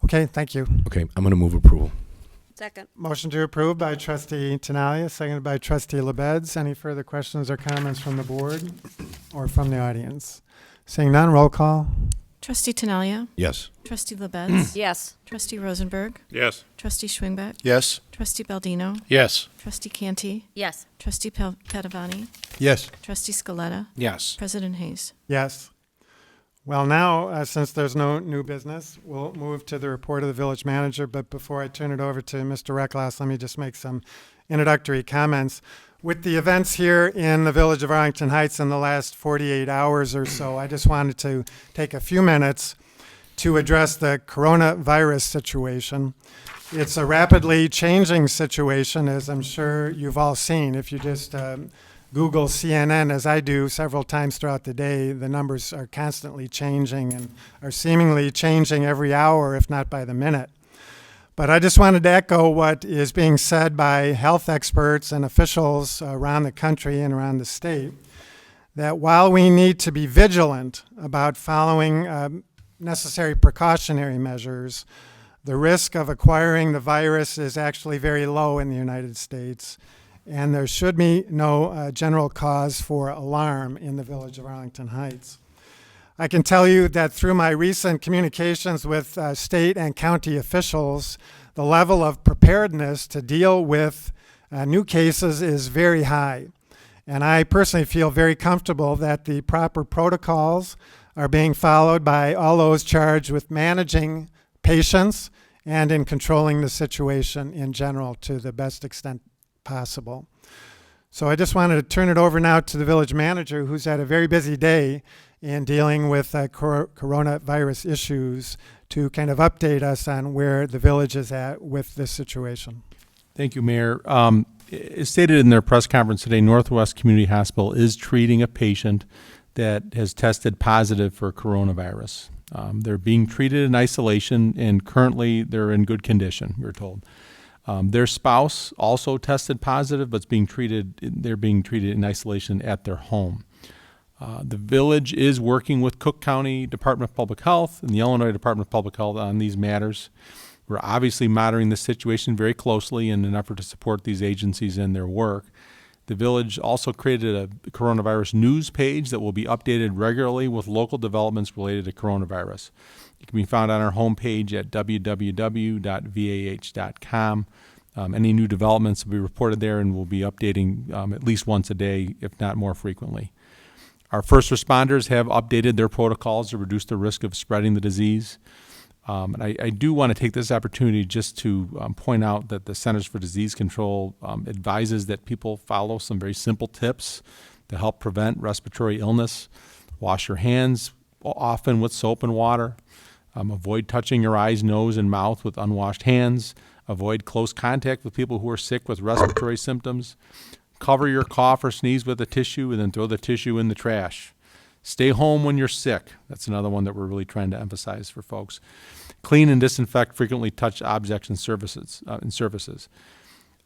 Okay, thank you. Okay, I'm going to move approval. Second. Motion to approve by Trustee TINAGLIA, seconded by Trustee LaBedz. Any further questions or comments from the board or from the audience? Seeing none, roll call. Trustee TINAGLIA. Yes. Trustee LaBedz. Yes. Trustee Rosenberg. Yes. Trustee Schwingbeck. Yes. Trustee Baldino. Yes. Trustee Canty. Yes. Trustee Padovani. Yes. Trustee Scaletta. Yes. President Hayes. Yes. Well, now, since there's no new business, we'll move to the report of the village manager. But before I turn it over to Mr. RECKLAUS, let me just make some introductory comments. With the events here in the village of Arlington Heights in the last 48 hours or so, I just wanted to take a few minutes to address the coronavirus situation. It's a rapidly changing situation, as I'm sure you've all seen. If you just Google CNN, as I do several times throughout the day, the numbers are constantly changing and are seemingly changing every hour, if not by the minute. But I just wanted to echo what is being said by health experts and officials around the country and around the state, that while we need to be vigilant about following necessary precautionary measures, the risk of acquiring the virus is actually very low in the United States, and there should be no general cause for alarm in the village of Arlington Heights. I can tell you that through my recent communications with state and county officials, the level of preparedness to deal with new cases is very high. And I personally feel very comfortable that the proper protocols are being followed by all those charged with managing patients and in controlling the situation in general to the best extent possible. So I just wanted to turn it over now to the village manager, who's had a very busy day in dealing with coronavirus issues, to kind of update us on where the village is at with this situation. Thank you, Mayor. As stated in their press conference today, Northwest Community Hospital is treating a patient that has tested positive for coronavirus. They're being treated in isolation, and currently they're in good condition, we're told. Their spouse also tested positive, but they're being treated in isolation at their home. The village is working with Cook County Department of Public Health and the Illinois Department of Public Health on these matters. We're obviously monitoring the situation very closely in an effort to support these agencies in their work. The village also created a coronavirus news page that will be updated regularly with local developments related to coronavirus. It can be found on our homepage at www.vah.com. Any new developments will be reported there, and we'll be updating at least once a day, if not more frequently. Our first responders have updated their protocols to reduce the risk of spreading the disease. And I do want to take this opportunity just to point out that the Centers for Disease Control advises that people follow some very simple tips to help prevent respiratory illness. Wash your hands often with soap and water. Avoid touching your eyes, nose, and mouth with unwashed hands. Avoid close contact with people who are sick with respiratory symptoms. Cover your cough or sneeze with a tissue and then throw the tissue in the trash. Stay home when you're sick. That's another one that we're really trying to emphasize for folks. Clean and disinfect frequently touched objects and surfaces.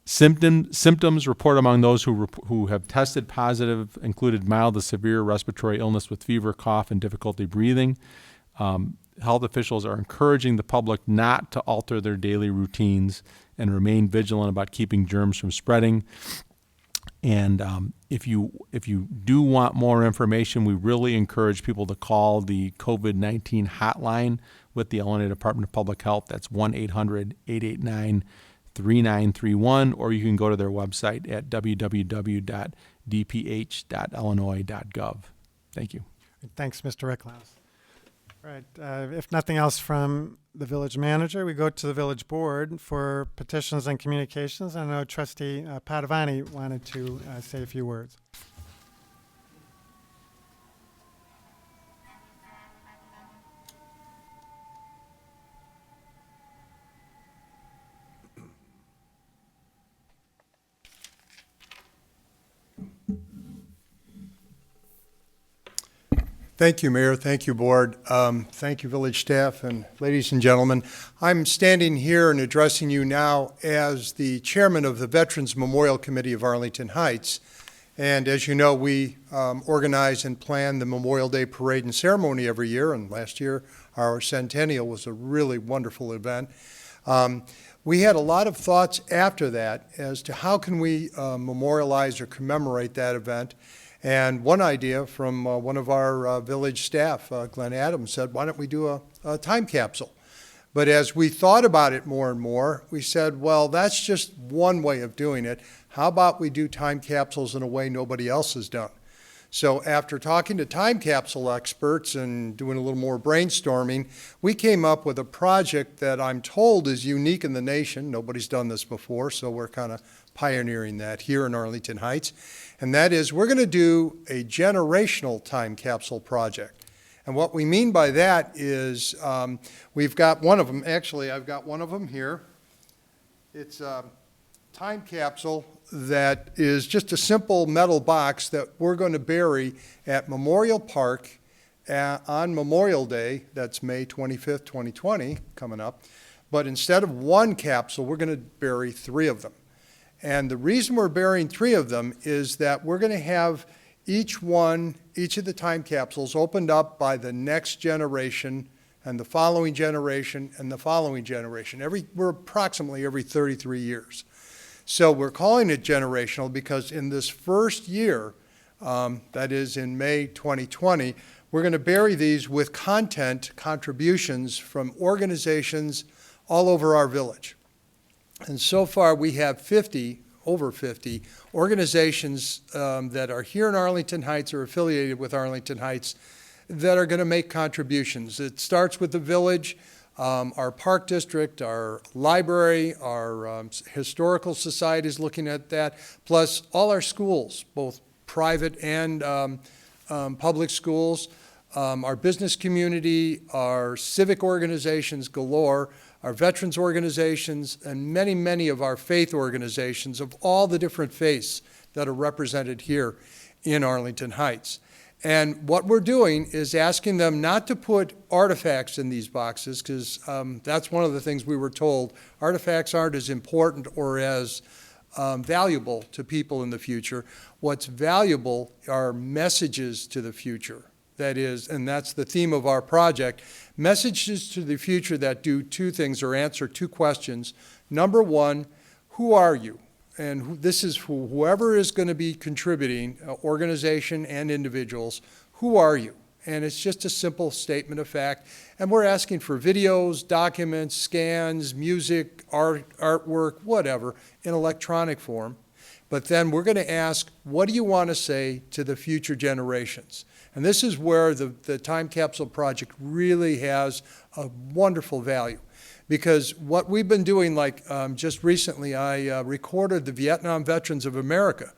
Symptoms reported among those who have tested positive included mild to severe respiratory illness with fever, cough, and difficulty breathing. Health officials are encouraging the public not to alter their daily routines and remain vigilant about keeping germs from spreading. And if you do want more information, we really encourage people to call the COVID-19 hotline with the Illinois Department of Public Health. That's 1-800-889-3931, or you can go to their website at www.dph.illinois.gov. Thank you. Thanks, Mr. RECKLAUS. All right, if nothing else from the village manager, we go to the village board for petitions and communications. I know Trustee Padovani wanted to say a few words. Thank you, Mayor. Thank you, Board. Thank you, village staff, and ladies and gentlemen. I'm standing here and addressing you now as the chairman of the Veterans Memorial Committee of Arlington Heights. And as you know, we organize and plan the Memorial Day Parade and Ceremony every year, and last year our centennial was a really wonderful event. We had a lot of thoughts after that as to how can we memorialize or commemorate that event. And one idea from one of our village staff, Glenn Adams, said, why don't we do a time capsule? But as we thought about it more and more, we said, well, that's just one way of doing it. How about we do time capsules in a way nobody else has done? So after talking to time capsule experts and doing a little more brainstorming, we came up with a project that I'm told is unique in the nation. Nobody's done this before, so we're kind of pioneering that here in Arlington Heights. And that is, we're going to do a generational time capsule project. And what we mean by that is we've got one of them. Actually, I've got one of them here. It's a time capsule that is just a simple metal box that we're going to bury at Memorial Park on Memorial Day. That's May 25th, 2020, coming up. But instead of one capsule, we're going to bury 3 of them. And the reason we're burying 3 of them is that we're going to have each of the time capsules opened up by the next generation and the following generation and the following generation. We're approximately every 33 years. So we're calling it generational because in this first year, that is in May 2020, we're going to bury these with contributions from organizations all over our village. And so far we have over 50 organizations that are here in Arlington Heights or affiliated with Arlington Heights that are going to make contributions. It starts with the village, our park district, our library, our historical society is looking at that, plus all our schools, both private and public schools, our business community, our civic organizations galore, our veterans organizations, and many, many of our faith organizations of all the different faiths that are represented here in Arlington Heights. And what we're doing is asking them not to put artifacts in these boxes, because that's one of the things we were told. Artifacts aren't as important or as valuable to people in the future. What's valuable are messages to the future. That is, and that's the theme of our project, messages to the future that do 2 things or answer 2 questions. Number 1, who are you? And this is whoever is going to be contributing, organization and individuals, who are you? And it's just a simple statement of fact. And we're asking for videos, documents, scans, music, artwork, whatever, in electronic form. But then we're going to ask, what do you want to say to the future generations? And this is where the Time Capsule Project really has a wonderful value. Because what we've been doing, like just recently, I recorded the Vietnam Veterans of America.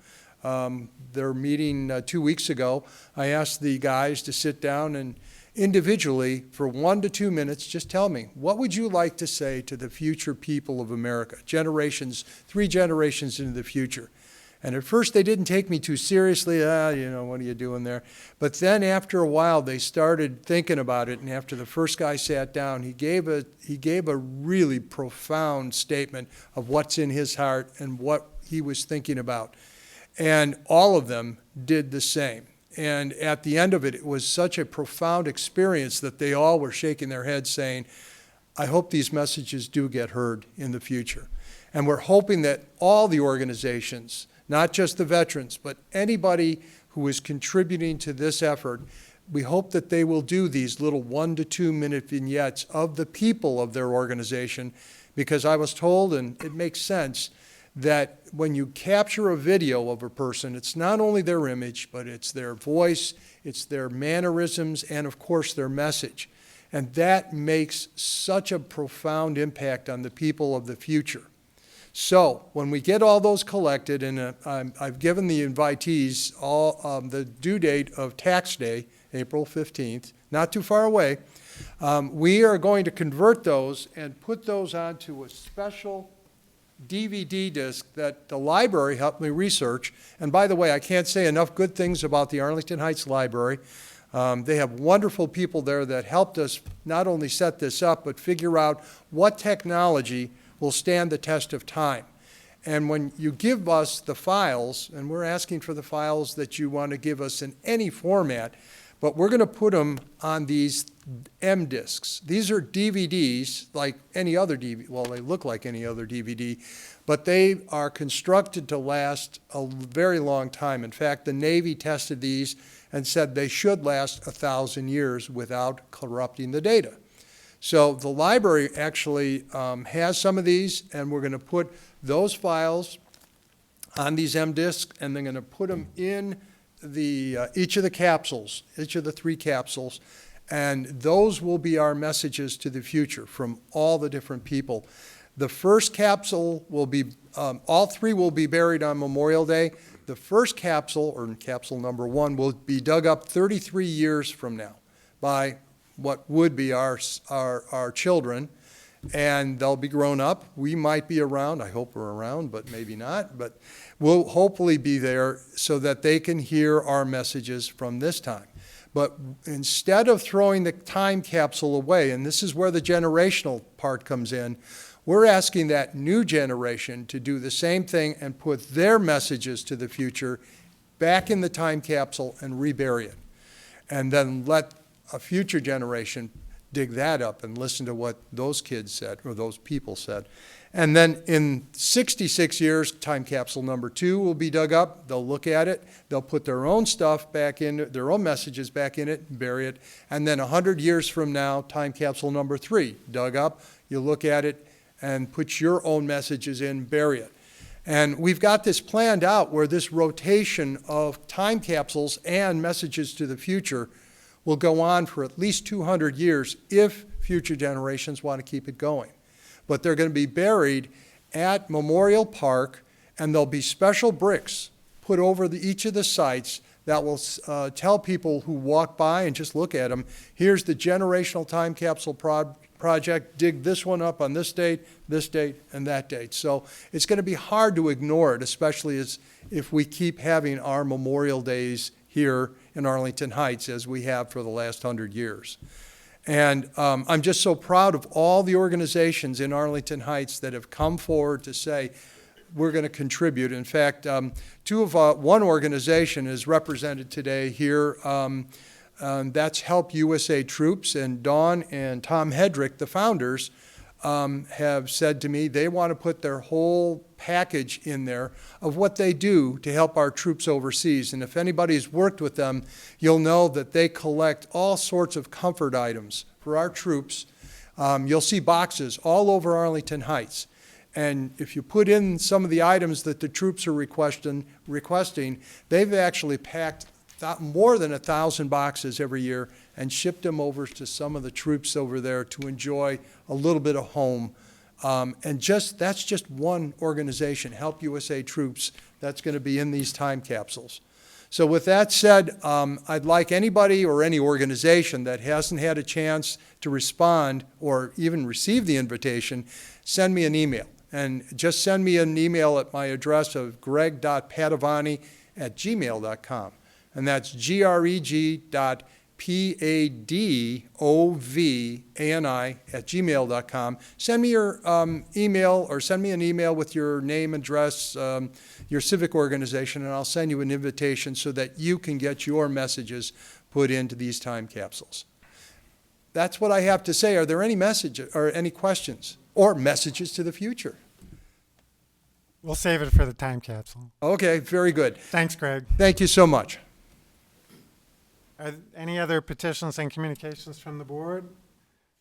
Their meeting 2 weeks ago, I asked the guys to sit down and individually, for 1 to 2 minutes, just tell me, what would you like to say to the future people of America? Generations, 3 generations into the future. And at first they didn't take me too seriously, what are you doing there? But then after a while they started thinking about it, and after the first guy sat down, he gave a really profound statement of what's in his heart and what he was thinking about. And all of them did the same. And at the end of it, it was such a profound experience that they all were shaking their heads saying, I hope these messages do get heard in the future. And we're hoping that all the organizations, not just the veterans, but anybody who is contributing to this effort, we hope that they will do these little 1 to 2 minute vignettes of the people of their organization, because I was told, and it makes sense, that when you capture a video of a person, it's not only their image, but it's their voice, it's their mannerisms, and of course their message. And that makes such a profound impact on the people of the future. So when we get all those collected, and I've given the invitees all the due date of tax day, April 15th, not too far away, we are going to convert those and put those onto a special DVD disc that the library helped me research. And by the way, I can't say enough good things about the Arlington Heights Library. They have wonderful people there that helped us not only set this up, but figure out what technology will stand the test of time. And when you give us the files, and we're asking for the files that you want to give us in any format, but we're going to put them on these M discs. These are DVDs like any other DVD. Well, they look like any other DVD, but they are constructed to last a very long time. In fact, the Navy tested these and said they should last 1,000 years without corrupting the data. So the library actually has some of these, and we're going to put those files on these M discs, and they're going to put them in each of the capsules, each of the 3 capsules, and those will be our messages to the future from all the different people. The first capsule will be, all 3 will be buried on Memorial Day. The first capsule, or capsule number 1, will be dug up 33 years from now by what would be our children, and they'll be grown up. We might be around. I hope we're around, but maybe not. But we'll hopefully be there so that they can hear our messages from this time. But instead of throwing the time capsule away, and this is where the generational part comes in, we're asking that new generation to do the same thing and put their messages to the future back in the time capsule and rebury it. And then let a future generation dig that up and listen to what those kids said or those people said. And then in 66 years, time capsule number 2 will be dug up. They'll look at it. They'll put their own stuff back in, their own messages back in it, and bury it. And then 100 years from now, time capsule number 3, dug up. You look at it and put your own messages in, bury it. And we've got this planned out where this rotation of time capsules and messages to the future will go on for at least 200 years if future generations want to keep it going. But they're going to be buried at Memorial Park, and there'll be special bricks put over each of the sites that will tell people who walk by and just look at them, here's the generational time capsule project, dig this one up on this date, and that date. So it's going to be hard to ignore it, especially if we keep having our Memorial Days here in Arlington Heights as we have for the last 100 years. And I'm just so proud of all the organizations in Arlington Heights that have come forward to say, we're going to contribute. In fact, one organization is represented today here. That's Help USA Troops, and Dawn and Tom Hedrick, the founders, have said to me they want to put their whole package in there of what they do to help our troops overseas. And if anybody's worked with them, you'll know that they collect all sorts of comfort items for our troops. You'll see boxes all over Arlington Heights. And if you put in some of the items that the troops are requesting, they've actually packed more than 1,000 boxes every year and shipped them over to some of the troops over there to enjoy a little bit of home. And that's just one organization, Help USA Troops, that's going to be in these time capsules. So with that said, I'd like anybody or any organization that hasn't had a chance to respond or even receive the invitation, send me an email. And just send me an email at my address of greg.padovani@gmail.com. And that's greg.padovani@gmail.com. Send me your email, or send me an email with your name, address, your civic organization, and I'll send you an invitation so that you can get your messages put into these time capsules. That's what I have to say. Are there any messages or any questions or messages to the future? We'll save it for the time capsule. Okay, very good. Thanks, Greg. Thank you so much. Are any other petitions and communications from the board?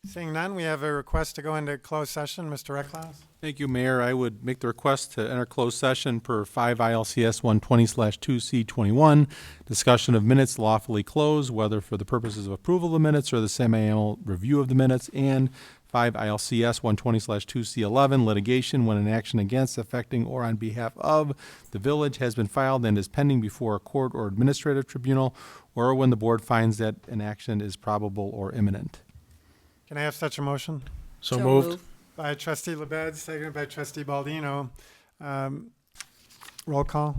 Seeing none, we have a request to go into closed session. Mr. RECKLAUS. Thank you, Mayor. I would make the request to enter closed session per 5 ILCS 120/2C21, discussion of minutes lawfully closed, whether for the purposes of approval of the minutes or the semi-annual review of the minutes, and 5 ILCS 120/2C11, litigation when an action against, affecting, or on behalf of the village has been filed and is pending before a court or administrative tribunal, or when the board finds that an action is probable or imminent. Can I have such a motion? So moved. By Trustee LaBedz, seconded by Trustee Baldino. Roll call.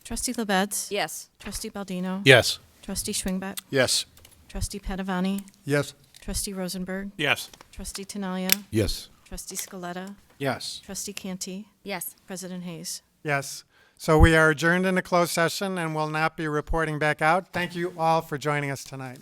Trustee LaBedz? Yes. Trustee Baldino? Yes. Trustee Schwingbeck? Yes. Trustee Padovani? Yes. Trustee Rosenberg? Yes. Trustee TINAGLIA? Yes. Trustee Scaletta? Yes. Trustee Canty? Yes. President Hayes? Yes. So we are adjourned into closed session and will not be reporting back out. Thank you all for joining us tonight.